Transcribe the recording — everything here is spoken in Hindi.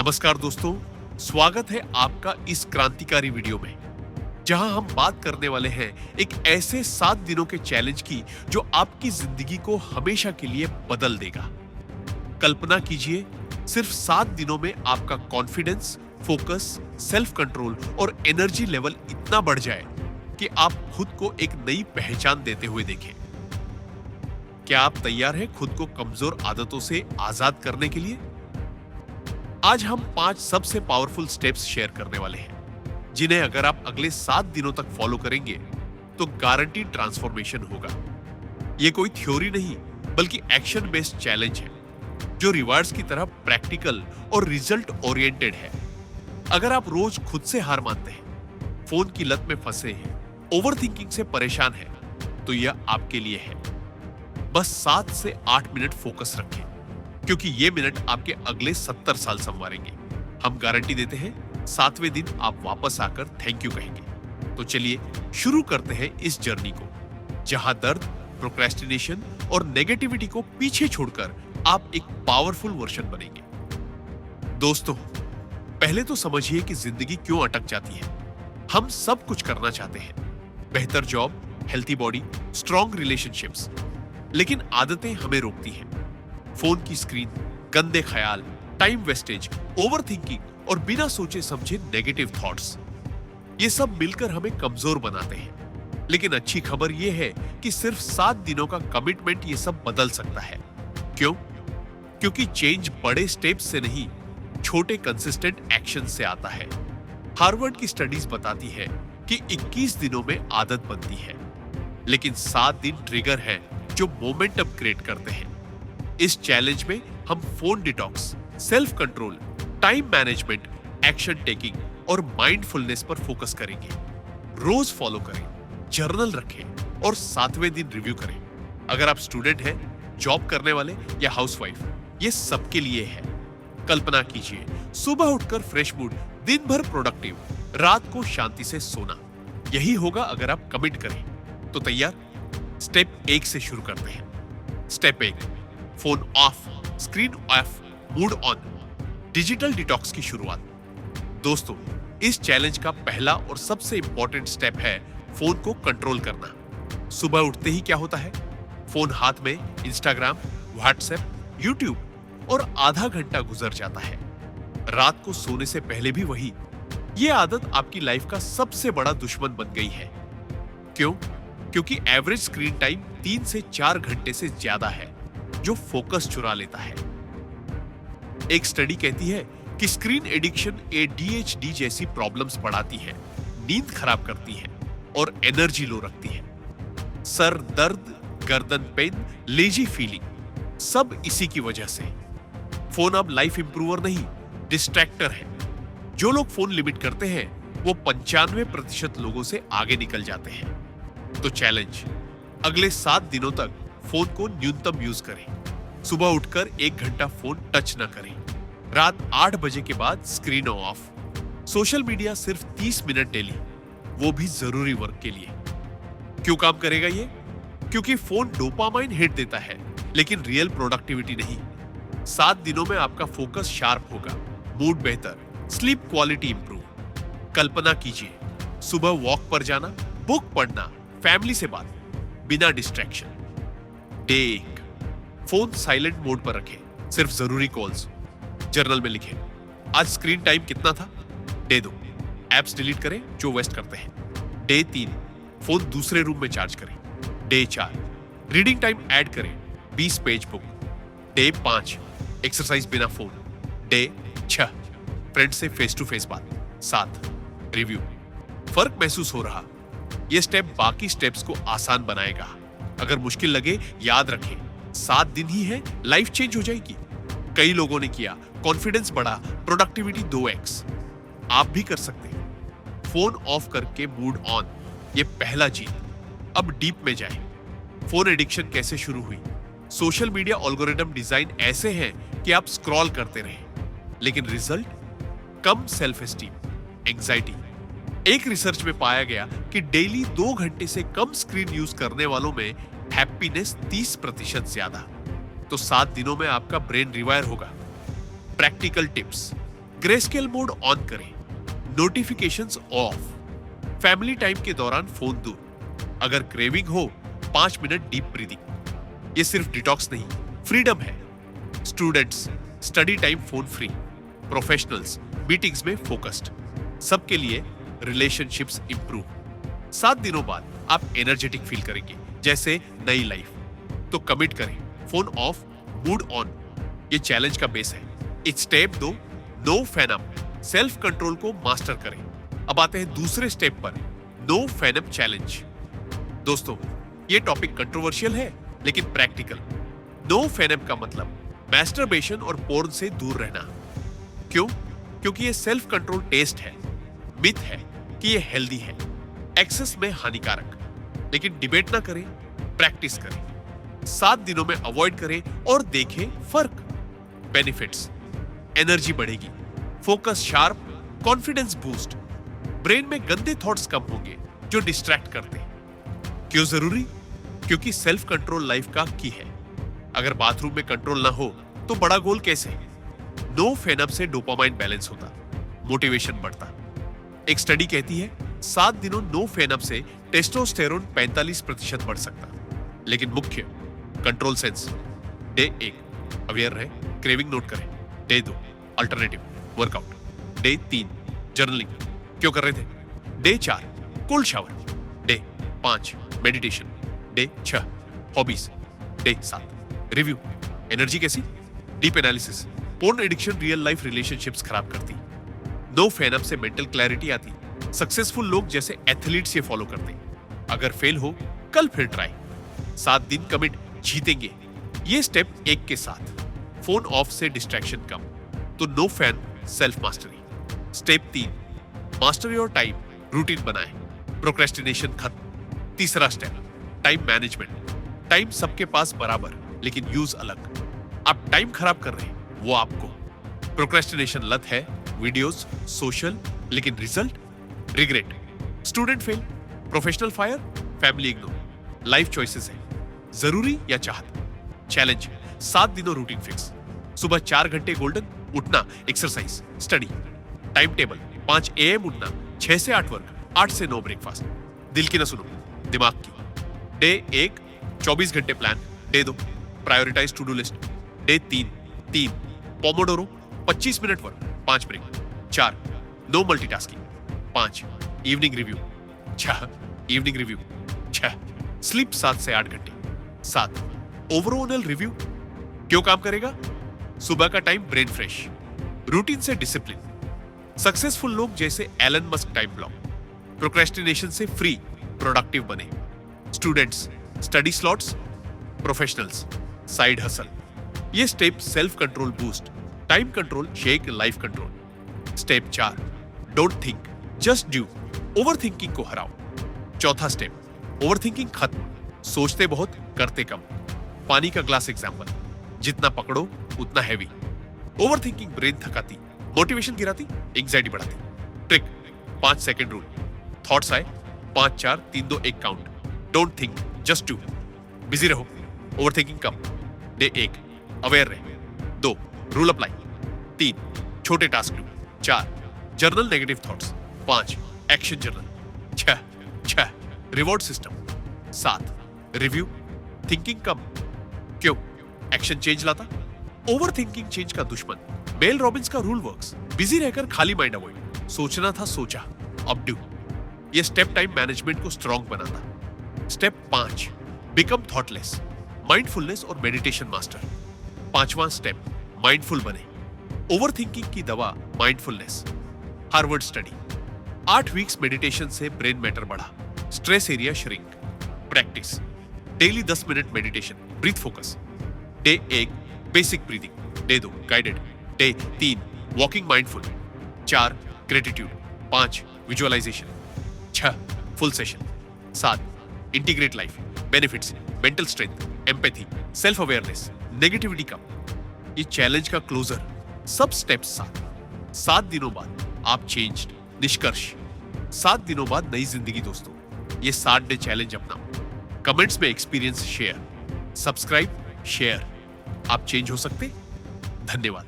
नमस्कार दोस्तों, स्वागत है आपका इस क्रांतिकारी वीडियो में, जहां हम बात करने वाले हैं एक ऐसे 7 दिनों के चैलेंज की जो आपकी जिंदगी को हमेशा के लिए बदल देगा। कल्पना कीजिए, सिर्फ 7 दिनों में आपका कॉन्फिडेंस, फोकस, सेल्फ कंट्रोल और एनर्जी लेवल इतना बढ़ जाए कि आप खुद को एक नई पहचान देते हुए देखें। क्या आप तैयार हैं खुद को कमजोर आदतों से आजाद करने के लिए? आज हम 5 सबसे पावरफुल स्टेप्स शेयर करने वाले हैं, जिन्हें अगर आप अगले 7 दिनों तक फॉलो करेंगे तो गारंटीड ट्रांसफॉर्मेशन होगा। यह कोई थ्योरी नहीं, बल्कि एक्शन बेस्ड चैलेंज है, जो रिवार्ड्स की तरह प्रैक्टिकल और रिजल्ट ओरिएंटेड है। अगर आप रोज खुद से हार मानते हैं, फोन की लत में फंसे हैं, ओवरथिंकिंग से परेशान हैं, तो यह आपके लिए है। बस 7 से 8 मिनट फोकस रखें, क्योंकि ये मिनट आपके अगले 70 साल संवारेंगे। हम गारंटी देते हैं 7वें दिन आप वापस आकर थैंक यू कहेंगे। तो चलिए शुरू करते हैं इस जर्नी को, जहां दर्द, प्रोक्रेस्टिनेशन और नेगेटिविटी को पीछे छोड़कर आप एक पावरफुल वर्जन बनेंगे। दोस्तों, पहले तो समझिए कि जिंदगी क्यों अटक जाती है। हम सब कुछ करना चाहते हैं, बेहतर job, healthy body, strong relationships, लेकिन आदतें हमें रोकती हैं। फोन की स्क्रीन, गंदे ख्याल, टाइम वेस्टेज, ओवरथिंकिंग और बिना सोचे समझे नेगेटिव थॉट्स, ये सब मिलकर हमें कमजोर बनाते हैं। लेकिन अच्छी खबर ये है कि सिर्फ 7 दिनों का कमिटमेंट ये सब बदल सकता है। क्यों? क्योंकि चेंज बड़े स्टेप्स से नहीं, छोटे कंसिस्टेंट एक्शन से आता है। हार्वर्ड की स्टडीज बताती है कि 21 दिनों में आदत बनती है, लेकिन 7 दिन ट्रिगर है जो मोमेंटम क्रिएट करते हैं। इस चैलेंज में हम phone detox, self control, time management, action taking और माइंडफुलनेस पर फोकस करेंगे। रोज फॉलो करें, जर्नल रखें और 7वें दिन रिव्यू करें। अगर आप स्टूडेंट हैं, जॉब करने वाले या हाउसवाइफ, ये सबके लिए है। कल्पना कीजिए, सुबह उठकर फ्रेश मूड, दिन भर प्रोडक्टिव, रात को शांति से सोना। यही होगा अगर आप कमिट करें। तो तैयार? स्टेप 1 से शुरू करते हैं। Step 1, phone of, screen of, mood on, digital detox की शुरुआत। दोस्तों, इस चैलेंज का पहला और सबसे इंपॉर्टेंट स्टेप है फोन को कंट्रोल करना। सुबह उठते ही क्या होता है? फोन हाथ में, इंस्टाग्राम, व्हाट्सएप, यूट्यूब और आधा घंटा गुजर जाता है। रात को सोने से पहले भी वही। ये आदत आपकी लाइफ का सबसे बड़ा दुश्मन बन गई है। क्यों? क्योंकि एवरेज स्क्रीन टाइम 3 से 4 घंटे से ज्यादा है, जो फोकस चुरा लेता है। एक स्टडी कहती है कि स्क्रीन एडिक्शन ADHD जैसी प्रॉब्लम्स बढ़ाती है, नींद खराब करती है और एनर्जी लो रखती है। सर दर्द, गर्दन पेन, लेजी फीलिंग, सब इसी की वजह से। फोन अब लाइफ इंप्रूवर नहीं, डिस्ट्रैक्टर है। जो लोग फोन लिमिट करते हैं, वो 95% लोगों से आगे निकल जाते हैं। तो चैलेंज, अगले 7 दिनों तक फोन को न्यूनतम यूज करें। सुबह उठकर 1 घंटा फोन टच न करें। रात 8 बजे के बाद स्क्रीन ऑफ। सोशल मीडिया सिर्फ 30 मिनट डेली, वो भी जरूरी वर्क के लिए। क्यों काम करेगा ये? क्योंकि फोन डोपामाइन हिट देता है, लेकिन रियल प्रोडक्टिविटी नहीं। 7 दिनों में आपका फोकस शार्प होगा, मूड बेहतर, स्लीप क्वालिटी इंप्रूव। कल्पना कीजिए, सुबह वॉक पर जाना, बुक पढ़ना, फैमिली से बात, बिना distraction. Day 1, phone silent mode पर रखें, सिर्फ जरूरी कॉल्स। जर्नल में लिखें, आज स्क्रीन टाइम कितना था। डे 2, एप्स डिलीट करें जो वेस्ट करते हैं। डे 3, फोन दूसरे रूम में चार्ज करें। डे 4, रीडिंग टाइम ऐड करें, 20 पेज बुक। डे 5, एक्सरसाइज बिना फोन। डे 6, फ्रेंड से फेस टू फेस बात। 7, रिव्यू। फर्क महसूस हो रहा? यह स्टेप बाकी स्टेप्स को आसान बनाएगा। अगर मुश्किल लगे, याद रखें, 7 दिन ही है, लाइफ चेंज हो जाएगी। कई लोगों ने किया, कॉन्फिडेंस बढ़ा, प्रोडक्टिविटी 2x। आप भी कर सकते हैं। फोन ऑफ करके मूड ऑन, ये पहला जीत। अब डीप में जाएं। फोन एडिक्शन कैसे शुरू हुई? सोशल मीडिया एल्गोरिदम डिजाइन ऐसे हैं कि आप स्क्रॉल करते रहें, लेकिन रिजल्ट कम सेल्फ एस्टीम, एंजाइटी। एक रिसर्च में पाया गया कि डेली 2 घंटे से कम स्क्रीन यूज करने वालों में हैप्पीनेस 30% ज्यादा। तो 7 दिनों में आपका ब्रेन रिवायर होगा। Practical tips, greyscale mode on करें, नोटिफिकेशंस ऑफ, फैमिली टाइम के दौरान फोन दूर, अगर क्रेविंग हो 5 मिनट डीप ब्रीदिंग। ये सिर्फ डिटॉक्स नहीं, फ्रीडम है। Students study time phone free, professionals meetings में फोकस्ड, सबके लिए रिलेशनशिप्स इंप्रूव। 7 दिनों बाद आप एनर्जेटिक फील करेंगे जैसे नई लाइफ। तो कमिट करें, फोन ऑफ, मूड ऑन। ये चैलेंज का बेस है। इस step 2, no fan up, self control को मास्टर करें। अब आते हैं दूसरे स्टेप पर, नो फैन अप चैलेंज। दोस्तों, ये टॉपिक कंट्रोवर्शियल है लेकिन प्रैक्टिकल। नो फैन अप का मतलब मैस्टरबेशन और पोर्न से दूर रहना। क्यों? क्योंकि ये सेल्फ कंट्रोल टेस्ट है। मिथ है कि ये हेल्दी है, एक्सेस में हानिकारक। लेकिन डिबेट ना करें, प्रैक्टिस करें। 7 दिनों में अवॉइड करें और देखें फर्क। बेनिफिट्स: एनर्जी बढ़ेगी, focus sharp, confidence boost, brain में गंदे थॉट्स कम होंगे जो डिस्ट्रैक्ट करते हैं। क्यों जरूरी? क्योंकि सेल्फ कंट्रोल लाइफ का की है। अगर बाथरूम में कंट्रोल ना हो तो बड़ा गोल कैसे? नो फैन अप से डोपामाइन बैलेंस होता, मोटिवेशन बढ़ता। एक स्टडी कहती है 7 दिनों नो फैन अप से टेस्टोस्टेरोन 45% बढ़ सकता। लेकिन मुख्य कंट्रोल सेंस: डे 1 अवेयर रहे, क्रेविंग नोट करें। Day 2 alternative workout. Day 3 journaling, क्यों कर रहे थे। Day 4 cold shower. Day 5 meditation. Day 6 hobbies. Day 7 review, energy कैसी। Deep analysis, porn addiction real life relationships खराब करती। नो फैन अप से मेंटल क्लैरिटी आती। सक्सेसफुल लोग जैसे एथलीट्स ये फॉलो करते। अगर फेल हो कल फिर ट्राई। 7 दिन कमिट, जीतेंगे। ये स्टेप 1 के साथ फोन ऑफ से डिस्ट्रैक्शन कम। तो no fan, self mastery. Step 3, master your time, routine बनाएं, प्रोक्रेस्टिनेशन खत्म। तीसरा स्टेप, टाइम मैनेजमेंट। टाइम सबके पास बराबर, लेकिन यूज अलग। आप टाइम खराब कर रहे हैं, वो आपको। प्रोक्रेस्टिनेशन लत है, वीडियोस, सोशल, लेकिन result regret. Student fail, professional fire, family ignore. Life choices है, जरूरी या चाहत। चैलेंज: 7 दिनों रूटीन फिक्स, सुबह 4 घंटे गोल्डन, उठना, exercise, study. Time table: 5 AM उठना, 6 से 8 वर्क, 8 से 9 ब्रेकफास्ट। दिल की ना सुनो, दिमाग की। डे 1 24 घंटे plan. Day 2 prioritise to do list. Day 3 pomodoro 25 minute work, 5 break. 4 no multitasking. 5 evening review. 6 evening review. 6 sleep 7 से 8 घंटे। 7 ओवरऑल रिव्यू, क्यों काम करेगा। सुबह का टाइम ब्रेन फ्रेश, रूटीन से डिसिप्लिन। सक्सेसफुल लोग जैसे Elon Musk time block, procrastination से फ्री, प्रोडक्टिव बने। Students study slots, professionals side hustle. ये step self control boost, time control shake life control. Step 4, don't think, just do, over thinking को हराओ। चौथा स्टेप, ओवर थिंकिंग खत्म, सोचते बहुत करते कम। पानी का ग्लास एग्जाम्पल, जितना पकड़ो उतना हैवी। ओवर थिंकिंग ब्रेन थकाती, मोटिवेशन गिराती, एंग्जाइटी बढ़ाती। Trick: 5 second rule. थॉट्स आए 5 4 3 2 1 count. Don't think, just do. Busy रहो, ओवर थिंकिंग कम। डे 1 अवेयर रहे। 2 रूल अप्लाई। 3 छोटे टास्क लो। 4 journal negative thoughts. 5 action journal. 6 reward system. 7 review, thinking कम। क्यों? एक्शन चेंज लाता। ओवर थिंकिंग चेंज का दुश्मन। मेल रॉबिन्स का रूल वर्क्स, बिजी रहकर खाली माइंड अवॉइड। सोचना था सोचा, अब डू। ये स्टेप टाइम मैनेजमेंट को स्ट्रॉन्ग बनाता। स्टेप 5, बिकम थॉटलेस, माइंडफुलनेस और मेडिटेशन मास्टर। 5वां स्टेप, माइंडफुल बने। ओवर थिंकिंग की दवा mindfulness. Harvard study, 8 weeks meditation से ब्रेन मैटर बढ़ा, stress area shrink. Practice: daily 10 minute meditation, breath focus. Day 1 basic breathing. Day 2 guided. Day 3 walking mindful. 4 gratitude. 5 visualisation. 6 full session. 7 integrate life, benefits, mental strength, empathy, self awareness, negativity कम। ये चैलेंज का क्लोजर, सब स्टेप्स 7 दिनों बाद आप चेंज्ड। निष्कर्ष: 7 दिनों बाद नई जिंदगी दोस्तों। ये 7 डे चैलेंज अपनाओ। कमेंट्स में एक्सपीरियंस शेयर, सब्सक्राइब, शेयर। आप चेंज हो सकते। धन्यवाद।